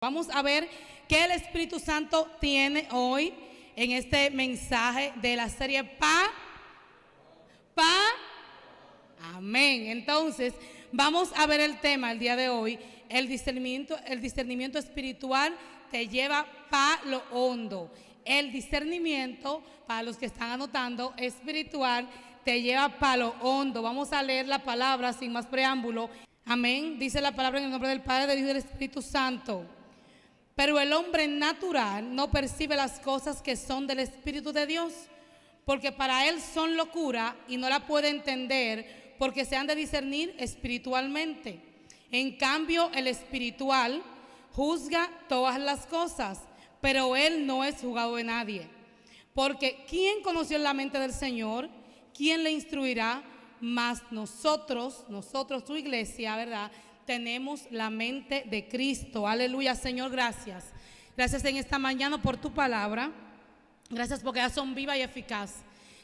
Vamos a ver qué el Espíritu Santo tiene hoy en este mensaje de la serie Amén. Entonces, vamos a ver el tema el día de hoy. El discernimiento espiritual te lleva pa' lo hondo. El discernimiento, para los que están anotando, espiritual, te lleva pa' lo hondo. Vamos a leer la palabra sin más preámbulo. Amén. Dice la palabra en el nombre del Padre, del Hijo y del Espíritu Santo. Pero el hombre natural no percibe las cosas que son del Espíritu de Dios, porque para él son locura y no la puede entender, porque se han de discernir espiritualmente. En cambio, el espiritual juzga todas las cosas, pero él no es juzgado de nadie. Porque ¿quién conoció la mente del Señor? ¿Quién le instruirá? Mas nosotros, tu iglesia, ¿verdad?, tenemos la mente de Cristo. Aleluya, Señor, gracias. Gracias en esta mañana por tu palabra. Gracias porque ya son viva y eficaz.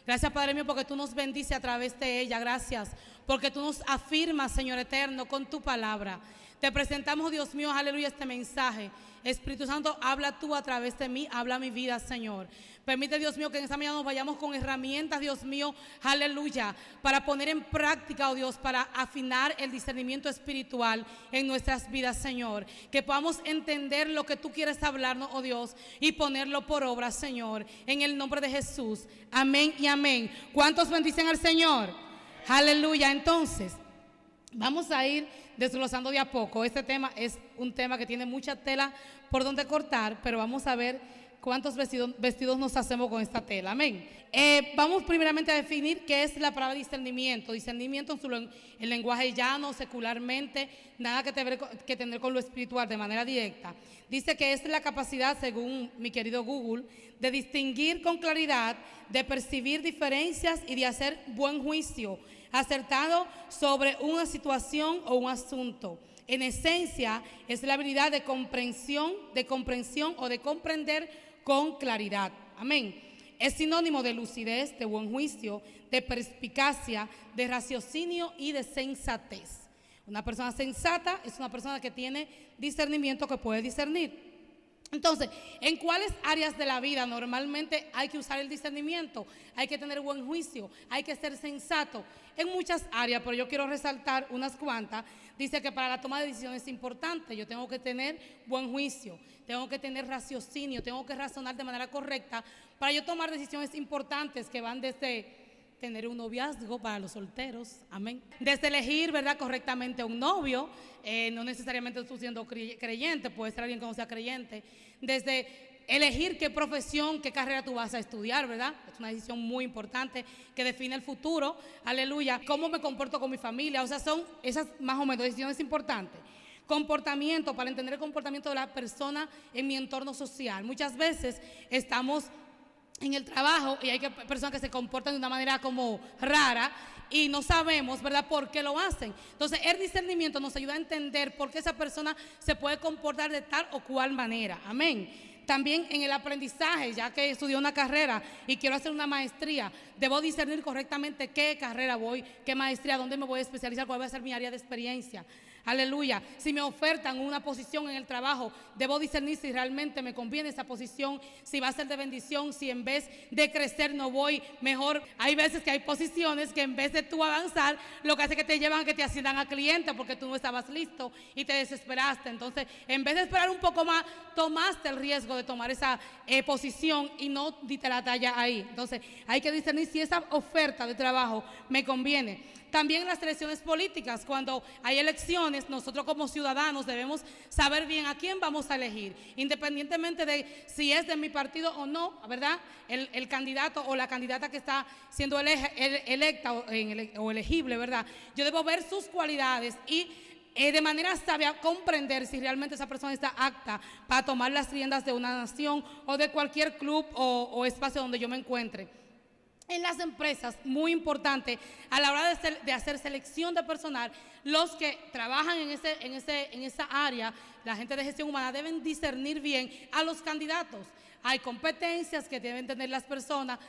Gracias, Padre mío, porque tú nos bendices a través de ella. Gracias porque tú nos afirmas, Señor eterno, con tu palabra. Te presentamos, Dios mío, aleluya, este mensaje. Espíritu Santo, habla tú a través de mí, habla mi vida, Señor. Permite, Dios mío, que en esta mañana nos vayamos con herramientas, Dios mío, aleluya, para poner en práctica, oh Dios, para afinar el discernimiento espiritual en nuestras vidas, Señor. Que podamos entender lo que tú quieres hablarnos, oh Dios, y ponerlo por obra, Señor, en el nombre de Jesús. Amén y amén. ¿Cuántos bendicen al Señor? Aleluya. Entonces, vamos a ir desglosando de a poco. Este tema es un tema que tiene mucha tela por donde cortar, pero vamos a ver cuántos vestidos nos hacemos con esta tela. Amén. Vamos primeramente a definir qué es la palabra discernimiento. Discernimiento en el lenguaje llano, secularmente, nada que tener con lo espiritual de manera directa. Dice que es la capacidad, según mi querido Google, de distinguir con claridad, de percibir diferencias y de hacer buen juicio acertado sobre una situación o un asunto. En esencia, es la habilidad de comprensión o de comprender con claridad. Amén. Es sinónimo de lucidez, de buen juicio, de perspicacia, de raciocinio y de sensatez. Una persona sensata es una persona que tiene discernimiento, que puede discernir. Entonces, ¿en cuáles áreas de la vida normalmente hay que usar el discernimiento? Hay que tener buen juicio, hay que ser sensato. En muchas áreas, pero yo quiero resaltar unas cuantas. Dice que para la toma de decisiones es importante. Yo tengo que tener buen juicio, tengo que tener raciocinio, tengo que razonar de manera correcta para yo tomar decisiones importantes que van desde tener un noviazgo para los solteros, amén. Desde elegir, ¿verdad?, correctamente un novio, no necesariamente tú siendo creyente, puede ser alguien que no sea creyente. Desde elegir qué profesión, qué carrera tú vas a estudiar, ¿verdad? Es una decisión muy importante que define el futuro, aleluya. Cómo me comporto con mi familia, o sea, son esas más o menos decisiones importantes. Comportamiento, para entender el comportamiento de la persona en mi entorno social. Muchas veces estamos en el trabajo y hay personas que se comportan de una manera como rara y no sabemos, ¿verdad?, por qué lo hacen. Entonces, el discernimiento nos ayuda a entender por qué esa persona se puede comportar de tal o cual manera. Amén. También en el aprendizaje, ya que estudié una carrera y quiero hacer una maestría, debo discernir correctamente qué carrera voy, qué maestría, dónde me voy a especializar, cuál va a ser mi área de experiencia. Aleluya. Si me ofertan una posición en el trabajo, debo discernir si realmente me conviene esa posición, si va a ser de bendición, si en vez de crecer no voy mejor. Hay veces que hay posiciones que en vez de tú avanzar, lo que hace es que te llevan a que te asciendan a cliente porque tú no estabas listo y te desesperaste. Entonces, en vez de esperar un poco más, tomaste el riesgo de tomar esa posición y no diste la talla ahí. Entonces, hay que discernir si esa oferta de trabajo me conviene. También en las elecciones políticas, cuando hay elecciones, nosotros como ciudadanos debemos saber bien a quién vamos a elegir, independientemente de si es de mi partido o no, ¿verdad? El candidato o la candidata que está siendo electa o elegible, ¿verdad? Yo debo ver sus cualidades y de manera sabia comprender si realmente esa persona está apta para tomar las riendas de una nación o de cualquier club o espacio donde yo me encuentre. En las empresas, muy importante, a la hora de hacer selección de personal, los que trabajan en esa área, la gente de gestión humana, deben discernir bien a los candidatos. Hay competencias que deben tener las personas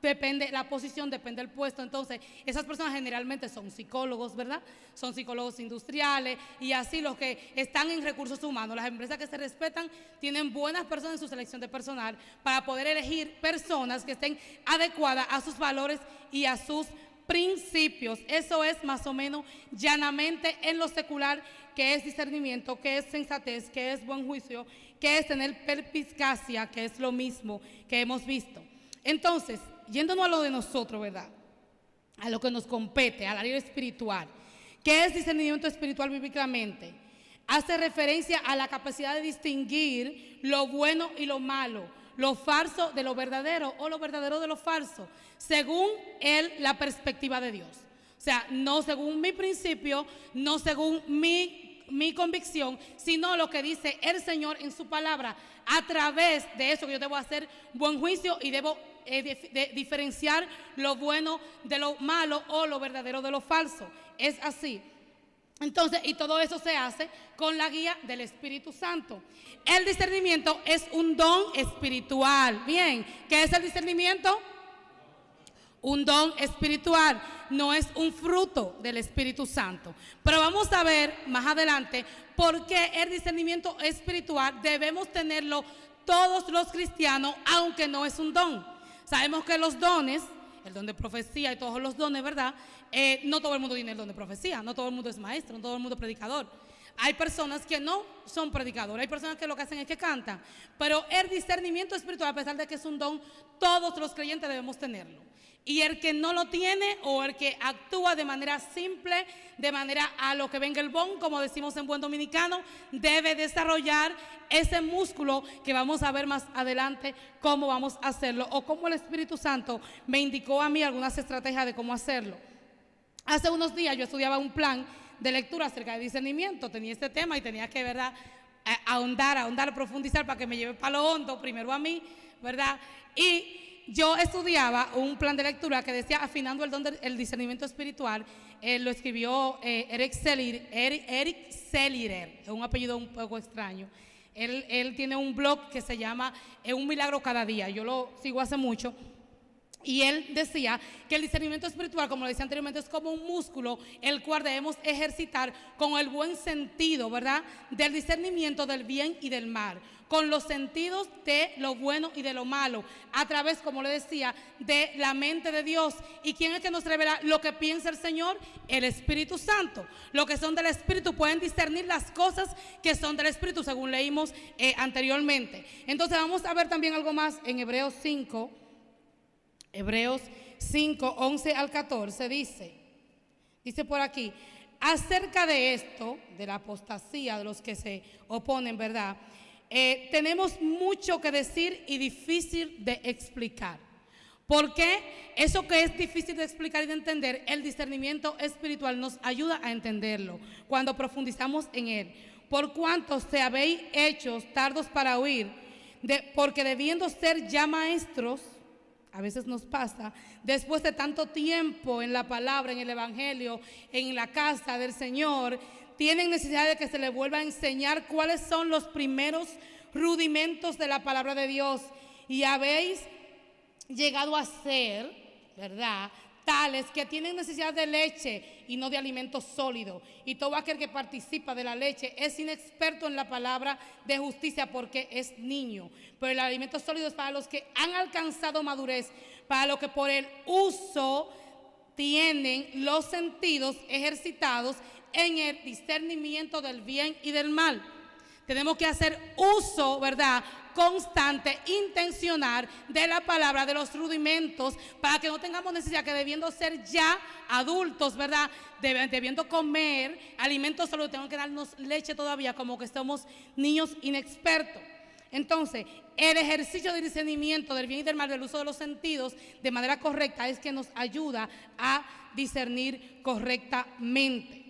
depende la posición, depende el puesto. Entonces, esas personas generalmente son psicólogos, ¿verdad? Son psicólogos industriales y así los que están en recursos humanos. Las empresas que se respetan tienen buenas personas en su selección de personal para poder elegir personas que estén adecuadas a sus valores y a sus principios. Eso es más o menos llanamente en lo secular, que es discernimiento, que es sensatez, que es buen juicio, que es tener perspicacia, que es lo mismo que hemos visto. Entonces, yéndonos a lo de nosotros, ¿verdad? A lo que nos compete, al área espiritual. ¿Qué es discernimiento espiritual bíblicamente? Hace referencia a la capacidad de distinguir lo bueno y lo malo, lo falso de lo verdadero o lo verdadero de lo falso, según la perspectiva de Dios. O sea, no según mi principio, no según mi convicción, sino lo que dice el Señor en su palabra. A través de eso que yo debo hacer buen juicio y debo diferenciar lo bueno de lo malo o lo verdadero de lo falso. Es así. Entonces, y todo eso se hace con la guía del Espíritu Santo. El discernimiento es un don espiritual. Bien, ¿qué es el discernimiento? Un don espiritual, no es un fruto del Espíritu Santo. Pero vamos a ver más adelante por qué el discernimiento espiritual debemos tenerlo todos los cristianos, aunque no es un don. Sabemos que los dones, el don de profecía y todos los dones, ¿verdad? No todo el mundo tiene el don de profecía, no todo el mundo es maestro, no todo el mundo es predicador. Hay personas que no son predicadores, hay personas que lo que hacen es que cantan. Pero el discernimiento espiritual, a pesar de que es un don, todos los creyentes debemos tenerlo. Y el que no lo tiene o el que actúa de manera simple, de manera a lo que venga el bon, como decimos en buen dominicano, debe desarrollar ese músculo que vamos a ver más adelante cómo vamos a hacerlo o cómo el Espíritu Santo me indicó a mí algunas estrategias de cómo hacerlo. Hace unos días yo estudiaba un plan de lectura acerca de discernimiento, tenía este tema y tenía que, ¿verdad?, ahondar, profundizar para que me lleve para lo hondo, primero a mí, ¿verdad? Y yo estudiaba un plan de lectura que decía afinando el don del discernimiento espiritual. Lo escribió Eric Selirer, es un apellido un poco extraño. Él tiene un blog que se llama Un Milagro Cada Día, yo lo sigo hace mucho. Y él decía que el discernimiento espiritual, como lo decía anteriormente, es como un músculo el cual debemos ejercitar con el buen sentido, ¿verdad?, del discernimiento del bien y del mal, con los sentidos de lo bueno y de lo malo, a través, como le decía, de la mente de Dios. ¿Y quién es que nos revela lo que piensa el Señor? El Espíritu Santo. Los que son del Espíritu pueden discernir las cosas que son del Espíritu, según leímos anteriormente. Entonces vamos a ver también algo más en Hebreos 5, 11 al 14, dice por aquí, acerca de esto, de la apostasía, de los que se oponen, ¿verdad? Tenemos mucho que decir y difícil de explicar. Porque eso que es difícil de explicar y de entender, el discernimiento espiritual nos ayuda a entenderlo cuando profundizamos en él. Por cuanto se habéis hecho tardos para oír, porque debiendo ser ya maestros, a veces nos pasa, después de tanto tiempo en la palabra, en el evangelio, en la casa del Señor, tienen necesidad de que se les vuelva a enseñar cuáles son los primeros rudimentos de la palabra de Dios. Y habéis llegado a ser, ¿verdad?, tales que tienen necesidad de leche y no de alimento sólido. Y todo aquel que participa de la leche es inexperto en la palabra de justicia porque es niño. Pero el alimento sólido es para los que han alcanzado madurez, para los que por el uso tienen los sentidos ejercitados en el discernimiento del bien y del mal. Tenemos que hacer uso, ¿verdad?, constante, intencional de la palabra, de los rudimentos, para que no tengamos necesidad que debiendo ser ya adultos, ¿verdad?, debiendo comer alimentos sólidos, tenemos que darnos leche todavía como que somos niños inexpertos. Entonces, el ejercicio de discernimiento del bien y del mal, del uso de los sentidos de manera correcta, es que nos ayuda a discernir correctamente.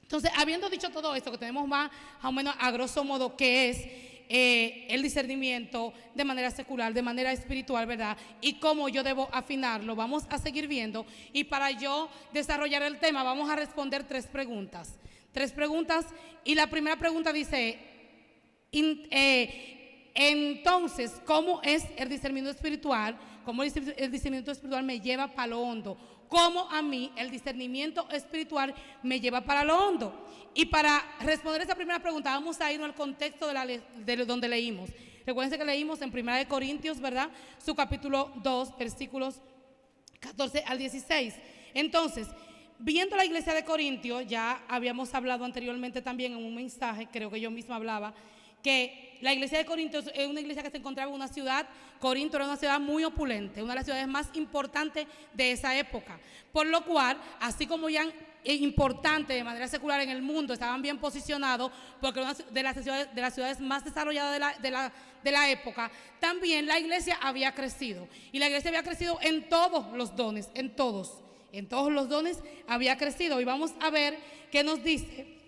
Entonces, habiendo dicho todo esto, que tenemos más o menos a grosso modo qué es el discernimiento de manera secular, de manera espiritual, ¿verdad?, y cómo yo debo afinarlo, vamos a seguir viendo. Y para yo desarrollar el tema, vamos a responder tres preguntas. Y la primera pregunta dice, entonces, ¿cómo es el discernimiento espiritual? cómo el discernimiento espiritual me lleva para lo hondo, cómo a mí el discernimiento espiritual me lleva para lo hondo. Y para responder esa primera pregunta, vamos a irnos al contexto de donde leímos. Recuerden que leímos en 1 Corintios, ¿verdad? Su capítulo 2, versículos 14 al 16. Entonces, viendo la iglesia de Corintios, ya habíamos hablado anteriormente también en un mensaje, creo que yo misma hablaba, que la iglesia de Corintios es una iglesia que se encontraba en una ciudad. Corinto era una ciudad muy opulente, una de las ciudades más importantes de esa época, por lo cual, así como ya importante de manera secular en el mundo, estaban bien posicionados, porque una de las ciudades más desarrolladas de la época, también la iglesia había crecido, y la iglesia había crecido en todos los dones, en todos los dones había crecido. Y vamos a ver qué nos dice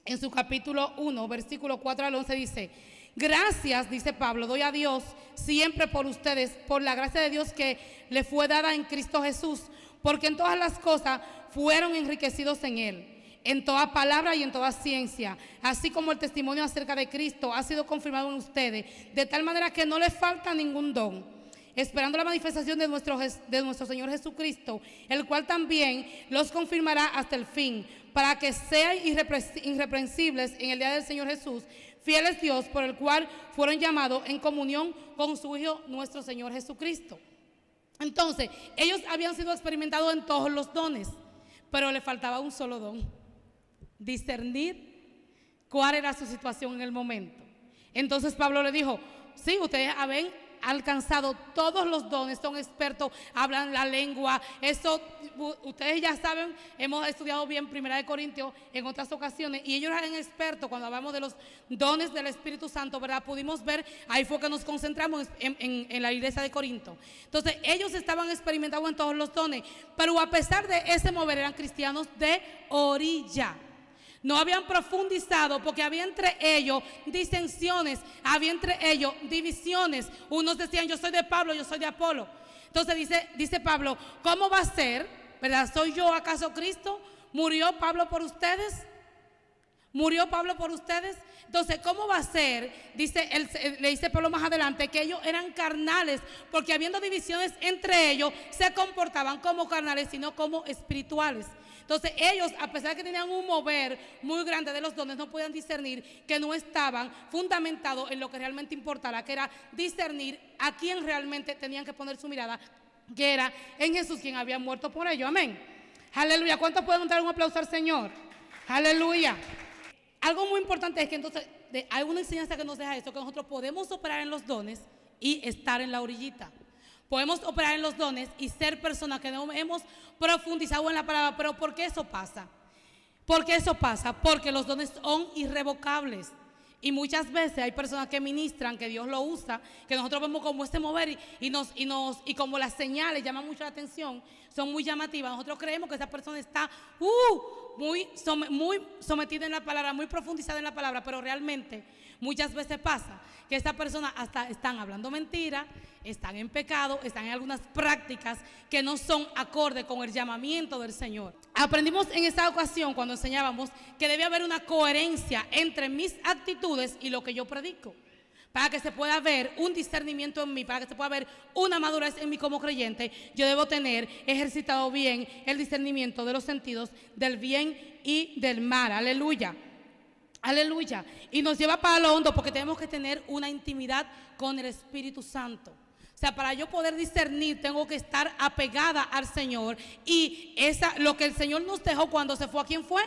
en su capítulo 1, versículo 4 al 11, dice: gracias, dice Pablo, doy a Dios siempre por ustedes, por la gracia de Dios que le fue dada en Cristo Jesús, porque en todas las cosas fueron enriquecidos en Él, en toda palabra y en toda ciencia, así como el testimonio acerca de Cristo ha sido confirmado en ustedes, de tal manera que no les falta ningún don, esperando la manifestación de nuestro Señor Jesucristo, el cual también los confirmará hasta el fin, para que sean irreprensibles en el día del Señor Jesús, fieles Dios, por el cual fueron llamados en comunión con su Hijo, nuestro Señor Jesucristo. Entonces, ellos habían sido experimentados en todos los dones, pero le faltaba un solo don: discernir cuál era su situación en el momento. Entonces Pablo le dijo: sí, ustedes habían alcanzado todos los dones, son expertos, hablan la lengua, eso ustedes ya saben, hemos estudiado bien 1 Corintios en otras ocasiones, y ellos eran expertos cuando hablamos de los dones del Espíritu Santo, ¿verdad? Pudimos ver, ahí fue que nos concentramos en la iglesia de Corinto. Entonces ellos estaban experimentados en todos los dones, pero a pesar de ese mover eran cristianos de orilla. No habían profundizado, porque había entre ellos disensiones, había entre ellos divisiones. Unos decían: yo soy de Pablo, yo soy de Apolo. Entonces dice Pablo: ¿cómo va a ser? ¿Verdad? ¿Soy yo acaso Cristo? ¿Murió Pablo por ustedes? ¿Murió Pablo por ustedes? Entonces, ¿cómo va a ser? Le dice Pablo más adelante que ellos eran carnales, porque habiendo divisiones entre ellos, se comportaban como carnales, sino como espirituales. Entonces ellos, a pesar de que tenían un mover muy grande de los dones, no podían discernir, que no estaban fundamentados en lo que realmente importaba, que era discernir a quién realmente tenían que poner su mirada, que era en Jesús, quien había muerto por ellos. Amén. Aleluya. ¿Cuántos pueden dar un aplauso al Señor? Aleluya. Algo muy importante es que entonces hay una enseñanza que nos deja esto, que nosotros podemos operar en los dones y estar en la orillita. Podemos operar en los dones y ser personas que no hemos profundizado en la palabra. ¿Pero por qué eso pasa? ¿Por qué eso pasa? Porque los dones son irrevocables. Y muchas veces hay personas que ministran, que Dios lo usa, que nosotros vemos como este mover y como las señales llaman mucho la atención, son muy llamativas. Nosotros creemos que esa persona está muy sometida en la palabra, muy profundizada en la palabra, pero realmente muchas veces pasa que esta persona hasta están hablando mentiras, están en pecado, están en algunas prácticas que no son acorde con el llamamiento del Señor. Aprendimos en esta ocasión, cuando enseñábamos, que debe haber una coherencia entre mis actitudes y lo que yo predico, para que se pueda ver un discernimiento en mí, para que se pueda ver una madurez en mí como creyente. Yo debo tener ejercitado bien el discernimiento de los sentidos del bien y del mal. Aleluya. Aleluya. Y nos lleva para lo hondo, porque tenemos que tener una intimidad con el Espíritu Santo. O sea, para yo poder discernir, tengo que estar apegada al Señor. Y lo que el Señor nos dejó cuando se fue, ¿a quién fue?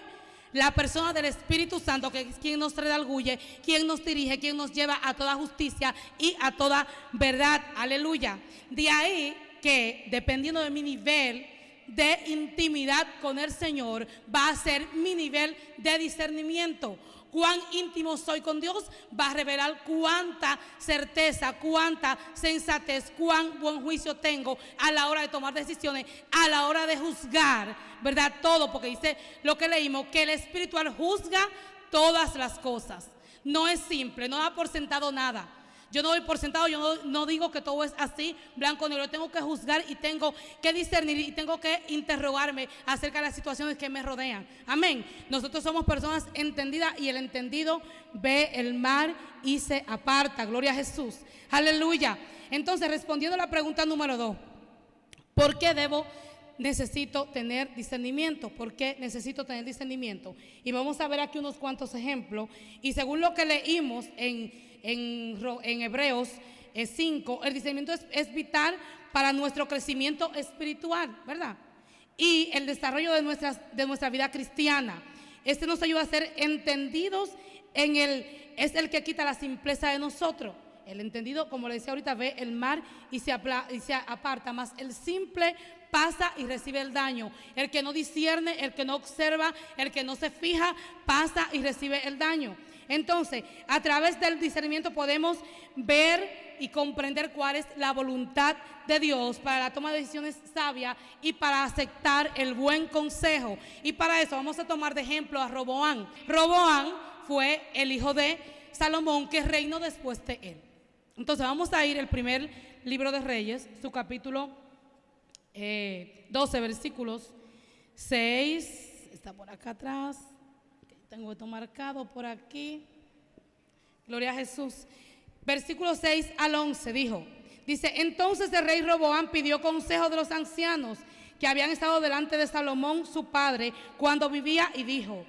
La persona del Espíritu Santo, que es quien nos redarguye, quien nos dirige, quien nos lleva a toda justicia y a toda verdad. Aleluya. De ahí que, dependiendo de mi nivel de intimidad con el Señor, va a ser mi nivel de discernimiento. Cuán íntimo soy con Dios va a revelar cuánta certeza, cuánta sensatez, cuán buen juicio tengo a la hora de tomar decisiones, a la hora de juzgar, ¿verdad? Todo, porque dice lo que leímos, que el espiritual juzga todas las cosas. No es simple, no da por sentado nada. Yo no doy por sentado, yo no digo que todo es así, blanco o negro. Tengo que juzgar y tengo que discernir y tengo que interrogarme acerca de las situaciones que me rodean. Amén. Nosotros somos personas entendidas y el entendido ve el mar y se aparta. Gloria a Jesús. Aleluya. Entonces, respondiendo a la pregunta número 2, ¿por qué necesito tener discernimiento? ¿Por qué necesito tener discernimiento? Y vamos a ver aquí unos cuantos ejemplos. Y según lo que leímos en Hebreos 5, el discernimiento es vital para nuestro crecimiento espiritual, ¿verdad? Y el desarrollo de nuestra vida cristiana. Este nos ayuda a ser entendidos es el que quita la simpleza de nosotros. El entendido, como le decía ahorita, ve el mar y se aparta, más el simple pasa y recibe el daño. El que no discierne, el que no observa, el que no se fija, pasa y recibe el daño. Entonces, a través del discernimiento podemos ver y comprender cuál es la voluntad de Dios para la toma de decisiones sabias y para aceptar el buen consejo. Y para eso vamos a tomar de ejemplo a Roboam. Roboam fue el hijo de Salomón que reinó después de él. Entonces vamos a ir al primer libro de Reyes, su capítulo 12, versículos 6, está por acá atrás, tengo esto marcado por aquí, gloria a Jesús. Versículo 6 al 11 dice, entonces el rey Roboam pidió consejo de los ancianos que habían estado delante de Salomón su padre cuando vivía y dijo,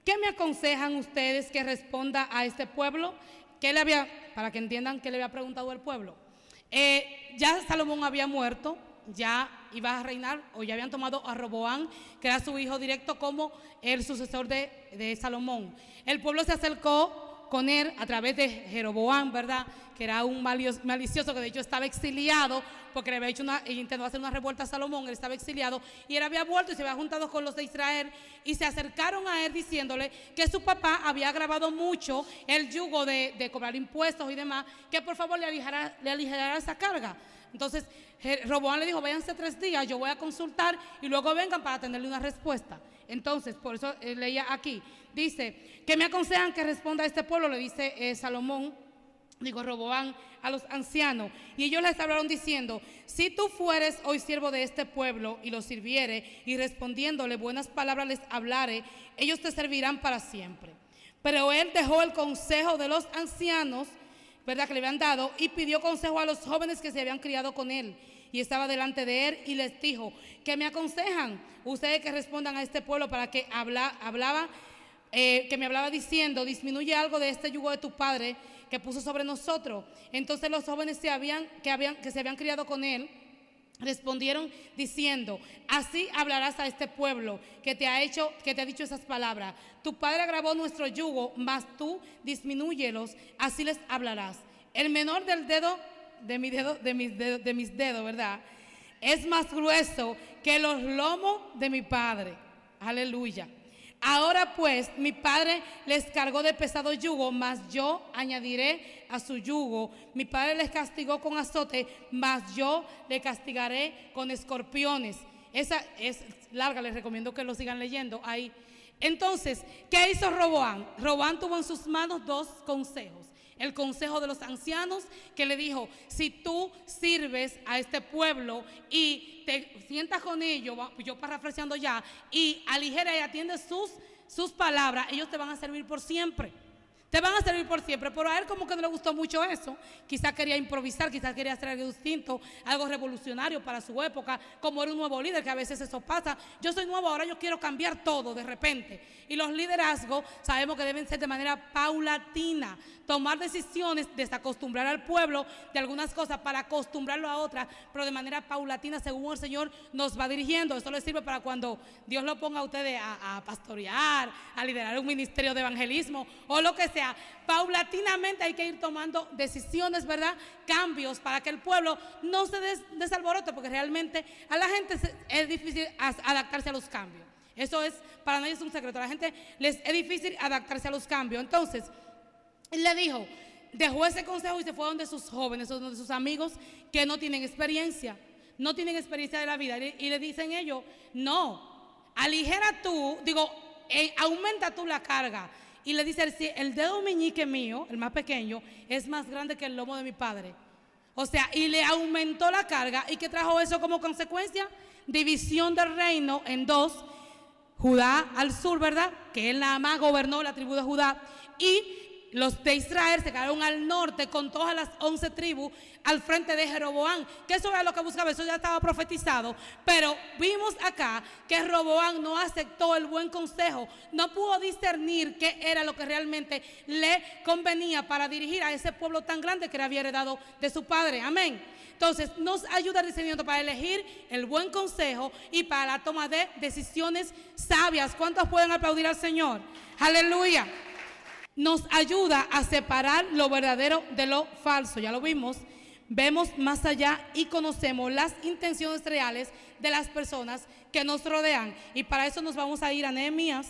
¿qué me aconsejan ustedes que responda a este pueblo? Para que entiendan qué le había preguntado el pueblo. Ya Salomón había muerto, ya iba a reinar, o ya habían tomado a Roboam, que era su hijo directo, como el sucesor de Salomón. El pueblo se acercó con él a través de Jeroboam, ¿verdad? Que era un malicioso que de hecho estaba exiliado porque le había hecho intentó hacer una revuelta a Salomón. Él estaba exiliado y él había vuelto y se había juntado con los de Israel y se acercaron a él diciéndole que su papá había agravado mucho el yugo de cobrar impuestos y demás, que por favor le aligerara esa carga. Entonces Roboam le dijo, váyanse 3 días, yo voy a consultar y luego vengan para tenerle una respuesta. Entonces, por eso leía aquí, dice, ¿qué me aconsejan que responda a este pueblo? Le dice Roboam a los ancianos. Y ellos les hablaron diciendo, si tú fueres hoy siervo de este pueblo y los sirviere y respondiéndole buenas palabras les hablare, ellos te servirán para siempre. Pero él dejó el consejo de los ancianos, ¿verdad?, que le habían dado, y pidió consejo a los jóvenes que se habían criado con él. Y estaba delante de él y les dijo, ¿qué me aconsejan ustedes que respondan a este pueblo? Para que que me hablaba diciendo, disminuye algo de este yugo de tu padre que puso sobre nosotros. Entonces los jóvenes que se habían criado con él respondieron diciendo, así hablarás a este pueblo que te ha dicho esas palabras. Tu padre agravó nuestro yugo, mas tú disminúyelos, así les hablarás. El menor del dedo de mis dedos, ¿verdad?, es más grueso que los lomos de mi padre. Aleluya. Ahora pues mi padre les cargó de pesado yugo, mas yo añadiré a su yugo. Mi padre les castigó con azote, mas yo le castigaré con escorpiones. Esa es larga, les recomiendo que lo sigan leyendo ahí. Entonces, ¿qué hizo Roboam? Roboam tuvo en sus manos 2 consejos. El consejo de los ancianos, que le dijo, si tú sirves a este pueblo y te sientas con ellos, yo parafraseando ya, y aligera y atiende sus palabras, ellos te van a servir por siempre. Te van a servir por siempre. Pero a él como que no le gustó mucho eso. Quizás quería improvisar, quizás quería hacer algo distinto, algo revolucionario para su época, como era un nuevo líder, que a veces eso pasa. Yo soy nuevo, ahora yo quiero cambiar todo de repente. Y los liderazgos sabemos que deben ser de manera paulatina. Tomar decisiones, desacostumbrar al pueblo de algunas cosas para acostumbrarlo a otras, pero de manera paulatina según el Señor nos va dirigiendo. Eso les sirve para cuando Dios lo ponga a ustedes a pastorear, a liderar un ministerio de evangelismo o lo que sea. Paulatinamente hay que ir tomando decisiones, ¿verdad?, cambios para que el pueblo no se desalborote, porque realmente a la gente es difícil adaptarse a los cambios. Eso para nadie es un secreto. A la gente les es difícil adaptarse a los cambios. Entonces él le dijo, dejó ese consejo y se fue donde sus jóvenes, donde sus amigos que no tienen experiencia de la vida. Y le dicen ellos, no, aumenta tú la carga Y le dice, si el dedo meñique mío, el más pequeño, es más grande que el lomo de mi padre. O sea, y le aumentó la carga. ¿Y qué trajo eso como consecuencia? División del reino en dos. Judá al sur, ¿verdad? Que él nada más gobernó la tribu de Judá. Y los de Israel se quedaron al norte con todas las 11 tribus al frente de Jeroboam, que eso era lo que buscaba, eso ya estaba profetizado. Pero vimos acá que Roboam no aceptó el buen consejo, no pudo discernir qué era lo que realmente le convenía para dirigir a ese pueblo tan grande que le había heredado de su padre. Amén. Entonces nos ayuda el discernimiento para elegir el buen consejo y para la toma de decisiones sabias. ¿Cuántos pueden aplaudir al Señor? Aleluya. Nos ayuda a separar lo verdadero de lo falso. Ya lo vimos. Vemos más allá y conocemos las intenciones reales de las personas que nos rodean. Y para eso nos vamos a ir a Nehemías.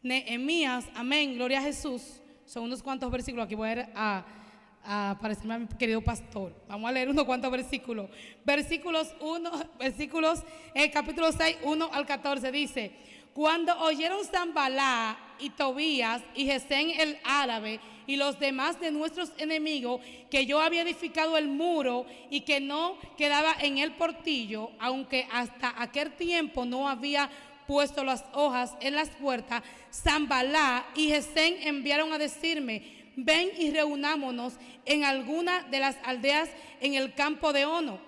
Nehemías, amén, gloria a Jesús. Son unos cuantos versículos. Aquí voy a ir a parecerme a mi querido pastor. Vamos a leer unos cuantos versículos. Capítulo 6, 1 al 14 dice: cuando oyeron Sanballat y Tobías y Gesem el árabe y los demás de nuestros enemigos que yo había edificado el muro y que no quedaba en el portillo, aunque hasta aquel tiempo no había puesto las hojas en las puertas, Sanballat y Gesem enviaron a decirme: ven y reunámonos en alguna de las aldeas en el campo de Ono.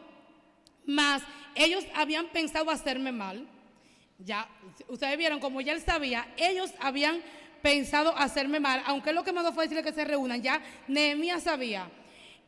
Mas ellos habían pensado hacerme mal. Ya, ustedes vieron, como ya él sabía, ellos habían pensado hacerme mal, aunque lo que mandó fue decirle que se reúnan. Ya Nehemías sabía.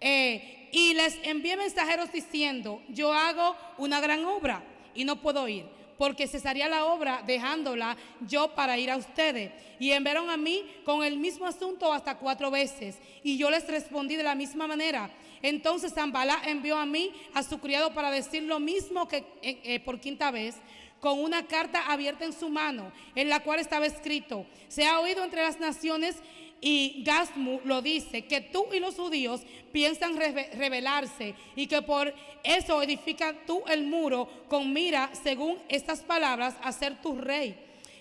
Y les envié mensajeros diciendo: yo hago una gran obra y no puedo ir, porque cesaría la obra dejándola yo para ir a ustedes. Y enviaron a mí con el mismo asunto hasta 4 veces, y yo les respondí de la misma manera. Entonces Sanballat envió a mí a su criado para decir lo mismo que por 5ª vez, con una carta abierta en su mano, en la cual estaba escrito: se ha oído entre las naciones, y Gasmu lo dice, que tú y los judíos piensan rebelarse, y que por eso edifica tú el muro con mira, según estas palabras, a ser tu rey,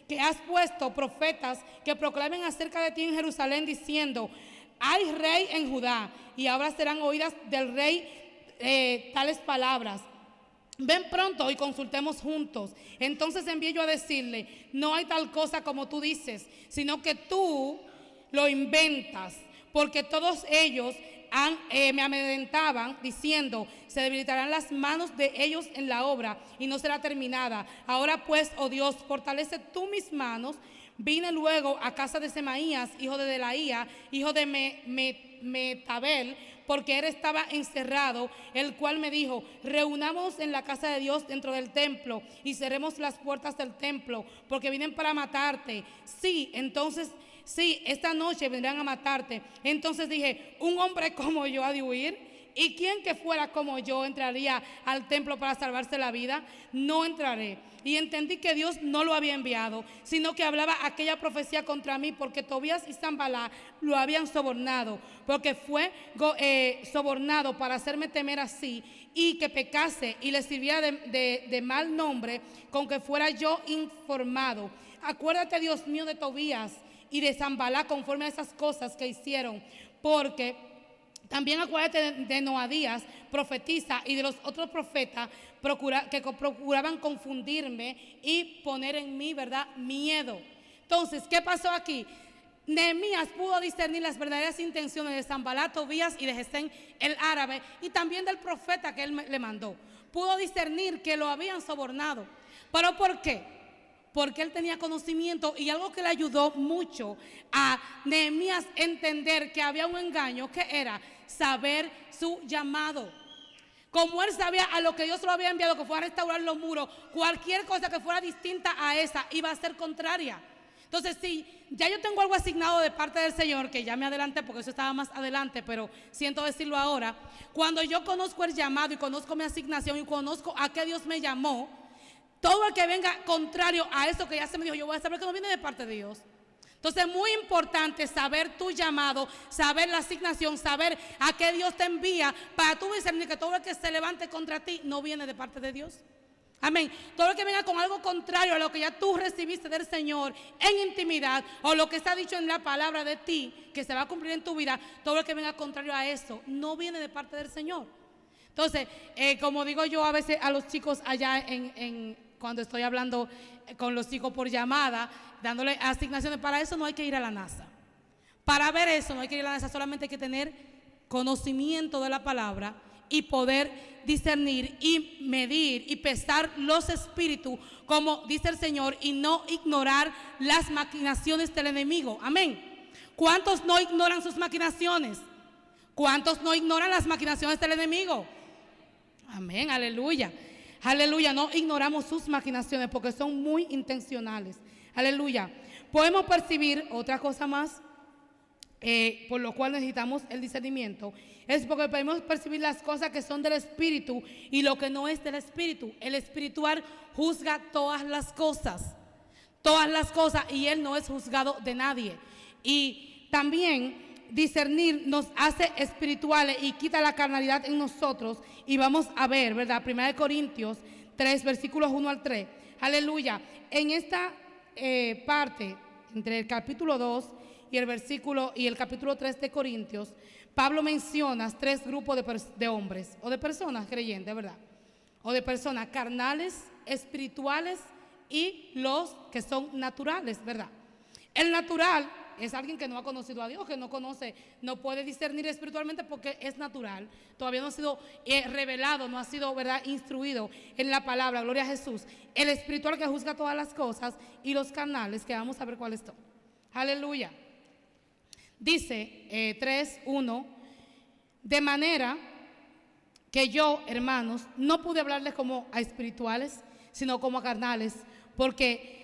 que has puesto profetas que proclamen acerca de ti en Jerusalén, diciendo: hay rey en Judá. Y ahora serán oídas del rey tales palabras: ven pronto y consultemos juntos. Entonces envié yo a decirle: no hay tal cosa como tú dices, sino que tú lo inventas, porque todos ellos me amedrentaban diciendo: se debilitarán las manos de ellos en la obra y no será terminada. Ahora pues, oh Dios, fortalece tú mis manos. Vine luego a casa de Semaías, hijo de Delaía, hijo de Metabel, porque él estaba encerrado, el cual me dijo: reunamos en la casa de Dios dentro del templo y cerremos las puertas del templo, porque vienen para matarte. Sí, esta noche vendrán a matarte. Entonces dije: un hombre como yo ha de huir. ¿Y quién que fuera como yo entraría al templo para salvarse la vida? No entraré. Y entendí que Dios no lo había enviado, sino que hablaba aquella profecía contra mí, porque Tobías y Sanballat lo habían sobornado, porque fue sobornado para hacerme temer así, y que pecase y le sirviera de mal nombre, con que fuera yo informado. Acuérdate, Dios mío, de Tobías y de Sanballat conforme a esas cosas que hicieron, porque también acuérdate de Noadías, profetiza, y de los otros profetas que procuraban confundirme y poner en mí, ¿verdad?, miedo. Entonces, ¿qué pasó aquí? Nehemías pudo discernir las verdaderas intenciones de Sanballat, Tobías y de Gesem el árabe, y también del profeta que él le mandó. Pudo discernir que lo habían sobornado. ¿Pero por qué? Porque él tenía conocimiento, y algo que le ayudó mucho a Nehemías entender que había un engaño, que era saber su llamado. Como él sabía a lo que Dios lo había enviado, que fuera a restaurar los muros, cualquier cosa que fuera distinta a esa iba a ser contraria. Entonces, si ya yo tengo algo asignado de parte del Señor, que ya me adelanté porque eso estaba más adelante, pero siento decirlo ahora, cuando yo conozco el llamado y conozco mi asignación y conozco a qué Dios me llamó, todo el que venga contrario a eso que ya se me dijo, yo voy a saber que no viene de parte de Dios. Entonces es muy importante saber tu llamado, saber la asignación, saber a qué Dios te envía, para tú discernir que todo el que se levante contra ti no viene de parte de Dios. Amén. Todo lo que venga con algo contrario a lo que ya tú recibiste del Señor en intimidad, o lo que está dicho en la palabra de ti, que se va a cumplir en tu vida, todo lo que venga contrario a eso, no viene de parte del Señor. Entonces, como digo yo a veces a los chicos allá cuando estoy hablando con los chicos por llamada, dándole asignaciones, para eso no hay que ir a la NASA. Para ver eso no hay que ir a la NASA, solamente hay que tener conocimiento de la palabra y poder discernir y medir y pesar los espíritus, como dice el Señor, y no ignorar las maquinaciones del enemigo. Amén. ¿Cuántos no ignoran sus maquinaciones? ¿Cuántos no ignoran las maquinaciones del enemigo? Amén, aleluya. Aleluya, no ignoramos sus maquinaciones porque son muy intencionales. Aleluya. Podemos percibir otra cosa más, por lo cual necesitamos el discernimiento, es porque podemos percibir las cosas que son del Espíritu y lo que no es del Espíritu. El espiritual juzga todas las cosas, y Él no es juzgado de nadie. Y también discernir nos hace espirituales y quita la carnalidad en nosotros. Y vamos a ver, ¿verdad? 1 Corintios 3, versículos 1 al 3. Aleluya. En esta parte, entre el capítulo 2 y el capítulo 3 de Corintios, Pablo menciona 3 grupos de hombres o de personas creyentes, ¿verdad? O de personas carnales, espirituales y los que son naturales, ¿verdad? El natural es alguien que no ha conocido a Dios, que no conoce, no puede discernir espiritualmente porque es natural, todavía no ha sido revelado, no ha sido, ¿verdad?, instruido en la palabra. Gloria a Jesús. El espiritual que juzga todas las cosas, y los carnales, que vamos a ver cuáles son. Aleluya. Dice 3:1, de manera que yo, hermanos, no pude hablarles como a espirituales, sino como a carnales, porque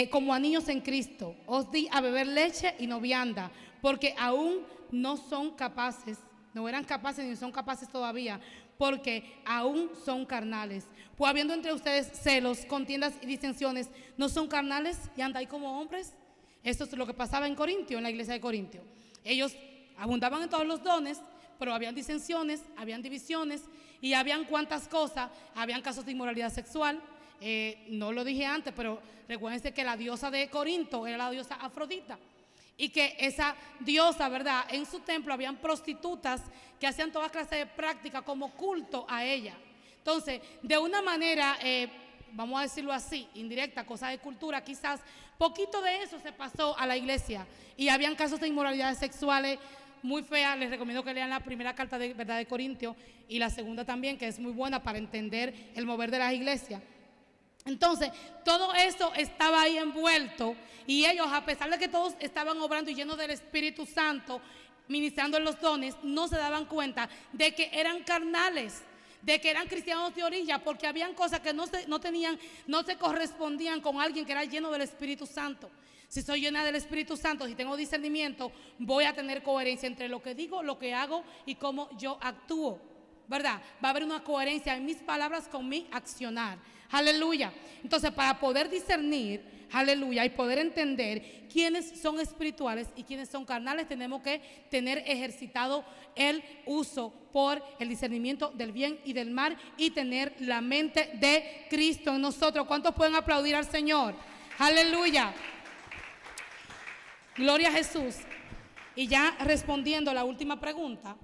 como a niños en Cristo, os di a beber leche y no vianda, porque aún no son capaces, no eran capaces ni son capaces todavía, porque aún son carnales. Pues habiendo entre ustedes celos, contiendas y disensiones, ¿no son carnales y andáis como hombres? Esto es lo que pasaba en Corintio, en la iglesia de Corintio. Ellos abundaban en todos los dones, pero habían disensiones, habían divisiones y habían cuantas cosas, habían casos de inmoralidad sexual. No lo dije antes, pero recuérdense que la diosa de Corinto era la diosa Afrodita, y que esa diosa, ¿verdad?, en su templo habían prostitutas que hacían toda clase de prácticas como culto a ella. Entonces, de una manera, vamos a decirlo así, indirecta, cosa de cultura, quizás poquito de eso se pasó a la iglesia, y habían casos de inmoralidades sexuales muy feas. Les recomiendo que lean la primera carta de verdad de Corintio y la segunda también, que es muy buena para entender el mover de las iglesias. Entonces, todo eso estaba ahí envuelto, y ellos, a pesar de que todos estaban obrando y llenos del Espíritu Santo, ministrando en los dones, no se daban cuenta de que eran carnales, de que eran cristianos de orilla, porque habían cosas que no se correspondían con alguien que era lleno del Espíritu Santo. Si soy llena del Espíritu Santo, si tengo discernimiento, voy a tener coherencia entre lo que digo, lo que hago y cómo yo actúo, ¿verdad? Va a haber una coherencia en mis palabras con mi accionar. Aleluya. Entonces, para poder discernir, aleluya, y poder entender quiénes son espirituales y quiénes son carnales, tenemos que tener ejercitado el uso por el discernimiento del bien y del mal, y tener la mente de Cristo en nosotros. ¿Cuántos pueden aplaudir al Señor? Aleluya. Gloria a Jesús. Y ya respondiendo a la última pregunta,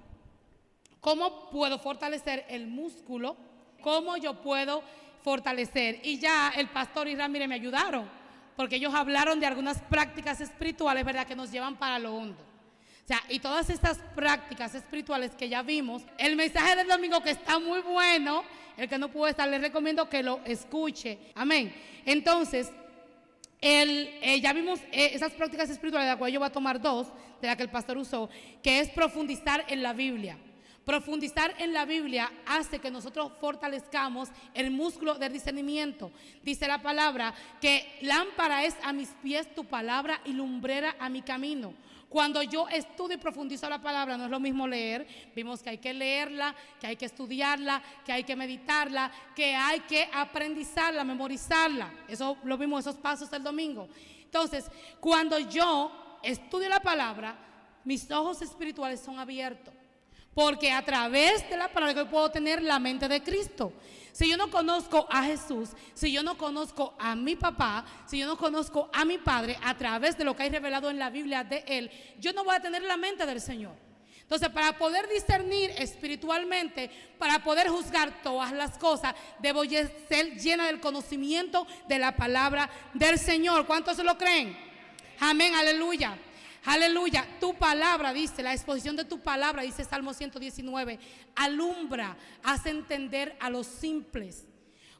¿cómo puedo fortalecer el músculo? ¿Cómo yo puedo fortalecer? Y ya el pastor y Ramírez me ayudaron, porque ellos hablaron de algunas prácticas espirituales, ¿verdad?, que nos llevan para lo hondo. O sea, y todas estas prácticas espirituales que ya vimos, el mensaje del domingo, que está muy bueno, el que no pudo estar, les recomiendo que lo escuche. Amén. Entonces, ya vimos esas prácticas espirituales, de las cuales yo voy a tomar 2, de las que el pastor usó, que es profundizar en la Biblia. Profundizar en la Biblia hace que nosotros fortalezcamos el músculo del discernimiento. Dice la palabra que lámpara es a mis pies tu palabra y lumbrera a mi camino. Cuando yo estudio y profundizo la palabra, no es lo mismo leer. Vimos que hay que leerla, que hay que estudiarla, que hay que meditarla, que hay que aprendizarla, memorizarla. Eso lo vimos, esos pasos el domingo. Entonces, cuando yo estudio la palabra, mis ojos espirituales son abiertos. Porque a través de la palabra yo puedo tener la mente de Cristo. Si yo no conozco a Jesús, si yo no conozco a mi papá, si yo no conozco a mi padre, a través de lo que hay revelado en la Biblia de él, yo no voy a tener la mente del Señor. Entonces, para poder discernir espiritualmente, para poder juzgar todas las cosas, debo ser llena del conocimiento de la palabra del Señor. ¿Cuántos se lo creen? Amén, aleluya. Aleluya, tu palabra, dice, la exposición de tu palabra, dice Salmo 119, alumbra, hace entender a los simples.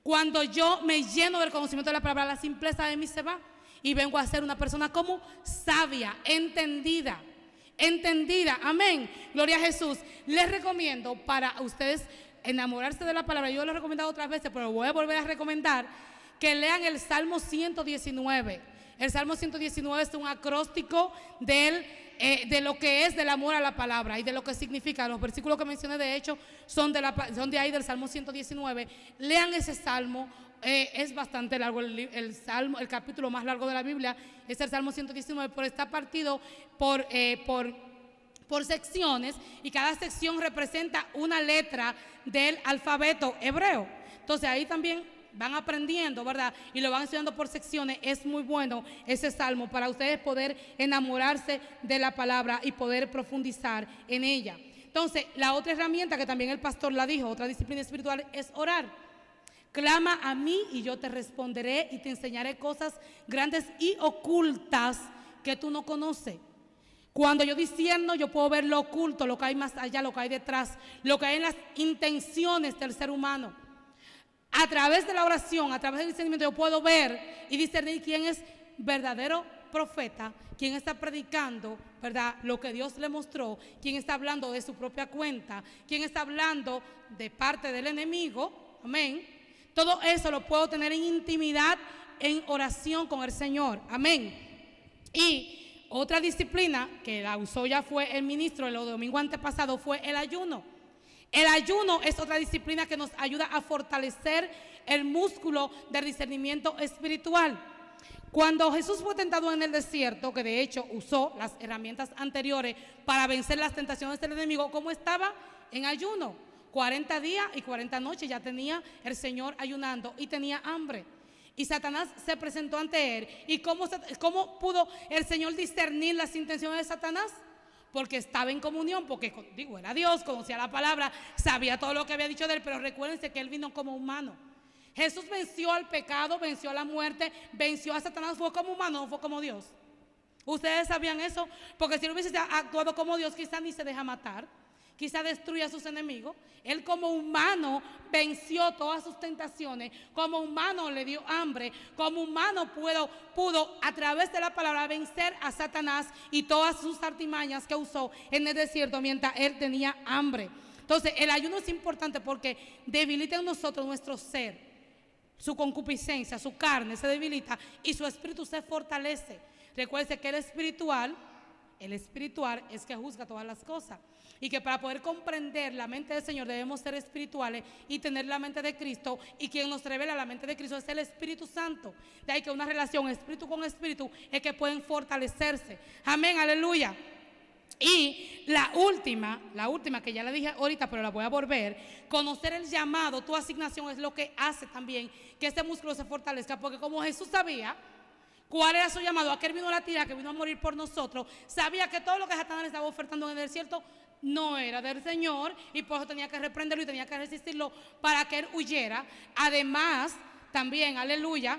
Cuando yo me lleno del conocimiento de la palabra, la simpleza de mí se va y vengo a ser una persona como sabia, entendida, amén, gloria a Jesús. Les recomiendo para ustedes enamorarse de la palabra, yo lo he recomendado otras veces, pero lo voy a volver a recomendar, que lean el Salmo 119. El Salmo 119 es un acróstico de lo que es del amor a la palabra y de lo que significa. Los versículos que mencioné, de hecho, son de ahí del Salmo 119. Lean ese Salmo, es bastante largo el Salmo, el capítulo más largo de la Biblia es el Salmo 119, pero está partido por secciones y cada sección representa una letra del alfabeto hebreo. Entonces ahí también van aprendiendo, ¿verdad? Y lo van estudiando por secciones. Es muy bueno ese salmo para ustedes poder enamorarse de la palabra y poder profundizar en ella. Entonces, la otra herramienta que también el pastor la dijo, otra disciplina espiritual, es orar. Clama a mí y yo te responderé y te enseñaré cosas grandes y ocultas que tú no conoces. Cuando yo discierno, yo puedo ver lo oculto, lo que hay más allá, lo que hay detrás, lo que hay en las intenciones del ser humano. A través de la oración, a través del discernimiento, yo puedo ver y discernir quién es verdadero profeta, quién está predicando, ¿verdad?, lo que Dios le mostró, quién está hablando de su propia cuenta, quién está hablando de parte del enemigo, amén. Todo eso lo puedo tener en intimidad, en oración con el Señor, amén. Y otra disciplina que la usó ya fue el ministro el domingo antepasado fue el ayuno. El ayuno es otra disciplina que nos ayuda a fortalecer el músculo del discernimiento espiritual. Cuando Jesús fue tentado en el desierto, que de hecho usó las herramientas anteriores para vencer las tentaciones del enemigo, ¿cómo estaba? En ayuno. 40 días y 40 noches ya tenía el Señor ayunando y tenía hambre. Y Satanás se presentó ante él. ¿Y cómo pudo el Señor discernir las intenciones de Satanás? Porque estaba en comunión, porque era Dios, conocía la palabra, sabía todo lo que había dicho de él, pero recuérdense que él vino como humano. Jesús venció al pecado, venció a la muerte, venció a Satanás, fue como humano, no fue como Dios. Ustedes sabían eso, porque si él hubiese actuado como Dios, quizás ni se deja matar, quizás destruye a sus enemigos. Él como humano venció todas sus tentaciones, como humano le dio hambre, como humano pudo a través de la palabra vencer a Satanás y todas sus artimañas que usó en el desierto mientras él tenía hambre. Entonces el ayuno es importante porque debilita en nosotros nuestro ser, su concupiscencia, su carne se debilita y su espíritu se fortalece. Recuerde que el espiritual es que juzga todas las cosas. Y que para poder comprender la mente del Señor debemos ser espirituales y tener la mente de Cristo. Y quien nos revela la mente de Cristo es el Espíritu Santo. De ahí que una relación espíritu con espíritu es que pueden fortalecerse. Amén, aleluya. Y la última que ya le dije ahorita, pero la voy a volver. Conocer el llamado, tu asignación es lo que hace también que este músculo se fortalezca. Porque como Jesús sabía cuál era su llamado, a que él vino a la tierra, que vino a morir por nosotros, sabía que todo lo que Satanás estaba ofertando en el desierto no era del Señor y por eso tenía que reprenderlo y tenía que resistirlo para que él huyera. Además, también, aleluya,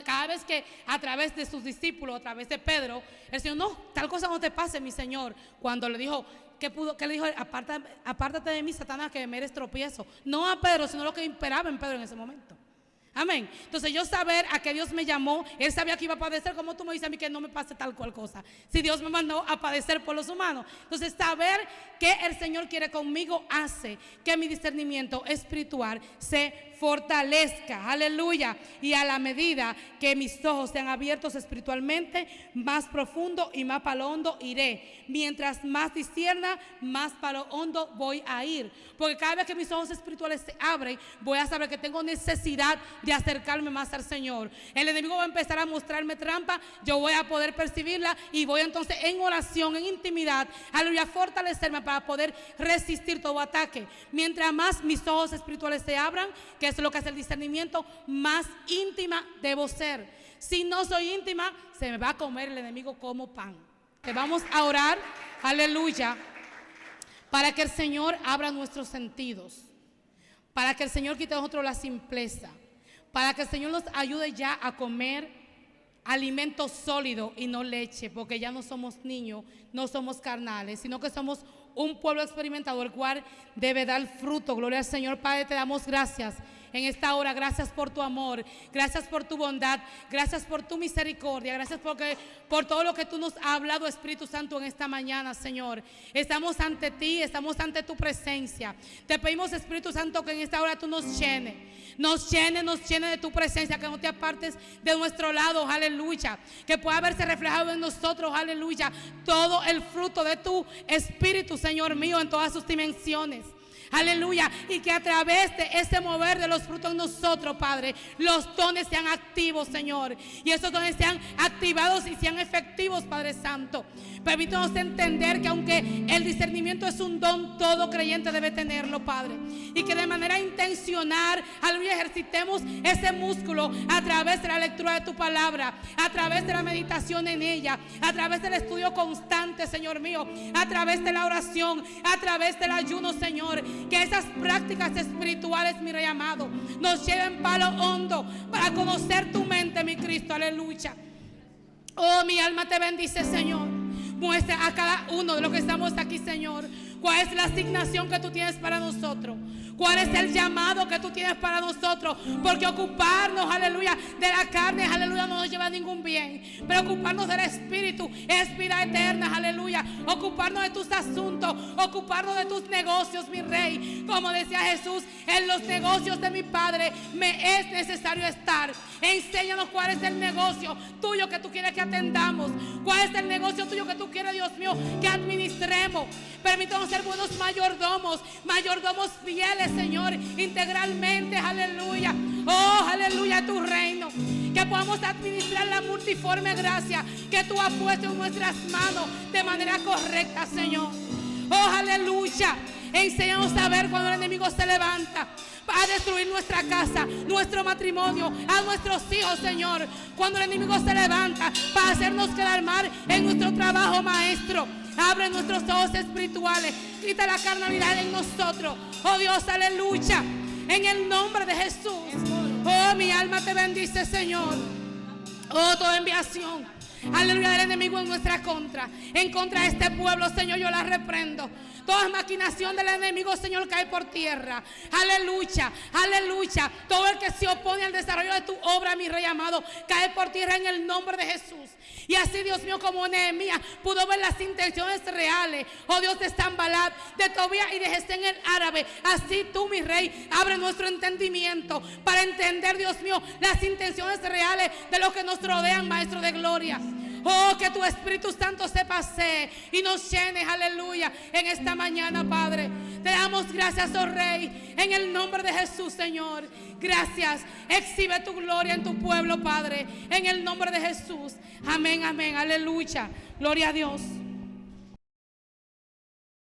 cada vez que a través de sus discípulos, a través de Pedro, el Señor, no, tal cosa no te pase, mi Señor, cuando le dijo, ¿qué le dijo? Apártate de mí, Satanás, que me eres tropiezo. No a Pedro, sino lo que imperaba en Pedro en ese momento. Amén. Entonces yo saber a qué Dios me llamó, él sabía que iba a padecer, como tú me dices a mí que no me pase tal cual cosa. Si Dios me mandó a padecer por los humanos. Entonces saber que el Señor quiere conmigo hace que mi discernimiento espiritual se fortalezca, aleluya. Y a la medida que mis ojos sean abiertos espiritualmente, más profundo y más para lo hondo iré. Mientras más discierna, más para lo hondo voy a ir. Porque cada vez que mis ojos espirituales se abren, voy a saber que tengo necesidad de acercarme más al Señor. El enemigo va a empezar a mostrarme trampa, yo voy a poder percibirla y voy entonces en oración, en intimidad, aleluya, fortalecerme para poder resistir todo ataque. Mientras más mis ojos espirituales se abran, que es lo que hace el discernimiento, más íntima debo ser. Si no soy íntima, se me va a comer el enemigo como pan. Te vamos a orar, aleluya, para que el Señor abra nuestros sentidos, para que el Señor quite de nosotros la simpleza, para que el Señor nos ayude ya a comer alimento sólido y no leche, porque ya no somos niños, no somos carnales, sino que somos un pueblo experimentado, el cual debe dar fruto. Gloria al Señor. Padre, te damos gracias en esta hora. Gracias por tu amor, gracias por tu bondad, gracias por tu misericordia, gracias por todo lo que tú nos has hablado, Espíritu Santo, en esta mañana, Señor. Estamos ante ti, estamos ante tu presencia. Te pedimos, Espíritu Santo, que en esta hora tú nos llenes de tu presencia, que no te apartes de nuestro lado, aleluya, que pueda verse reflejado en nosotros, aleluya, todo el fruto de tu Espíritu, Señor mío, en todas sus dimensiones. Aleluya, y que a través de ese mover de los frutos en nosotros, Padre, los dones sean activos, Señor, y esos dones sean activados y sean efectivos, Padre Santo. Permítanos entender que aunque el discernimiento es un don, todo creyente debe tenerlo, Padre, y que de manera intencional, aleluya, ejercitemos ese músculo a través de la lectura de tu palabra, a través de la meditación en ella, a través del estudio constante, Señor mío, a través de la oración, a través del ayuno, Señor. Que esas prácticas espirituales, mi Rey amado, nos lleven palo hondo para conocer tu mente, mi Cristo, aleluya. Oh, mi alma te bendice, Señor. Muestra a cada uno de los que estamos aquí, Señor, cuál es la asignación que tú tienes para nosotros, cuál es el llamado que tú tienes para nosotros, porque ocuparnos, aleluya, de la carne, aleluya, no nos lleva a ningún bien, pero ocuparnos del Espíritu es vida eterna, aleluya. Ocuparnos de tus asuntos, ocuparnos de tus negocios, mi Rey, como decía Jesús, en los negocios de mi Padre me es necesario estar. Enséñanos cuál es el negocio tuyo que tú quieres que atendamos, cuál es el negocio tuyo que tú quieres, Dios mío, que administremos. Permítanos ser buenos mayordomos fieles, Señor, integralmente, aleluya. Oh, aleluya, tu reino. Que podamos administrar la multiforme gracia que tú has puesto en nuestras manos de manera correcta, Señor. Oh, aleluya. Enséñanos a ver cuando el enemigo se levanta a destruir nuestra casa, nuestro matrimonio, a nuestros hijos, Señor. Cuando el enemigo se levanta para hacernos quedar mal en nuestro trabajo, Maestro. Abre nuestros ojos espirituales, quita la carnalidad en nosotros. Oh Dios, aleluya, en el nombre de Jesús. Oh, mi alma te bendice, Señor. Oh, toda enviación, aleluya, del enemigo en nuestra contra, en contra de este pueblo, Señor, yo la reprendo. Toda maquinación del enemigo, Señor, cae por tierra. Aleluya, aleluya. Todo el que se opone al desarrollo de tu obra, mi Rey amado, cae por tierra en el nombre de Jesús. Y así, Dios mío, como Nehemías pudo ver las intenciones reales, oh Dios, de Sanballat, de Tobías y de Gesén el árabe, así tú, mi Rey, abre nuestro entendimiento para entender, Dios mío, las intenciones reales de los que nos rodean, Maestro de gloria. Oh, que tu Espíritu Santo se pase y nos llene, aleluya, en esta mañana, Padre. Te damos gracias, oh Rey, en el nombre de Jesús, Señor. Gracias. Exhibe tu gloria en tu pueblo, Padre, en el nombre de Jesús. Amén, amén, aleluya. Gloria a Dios.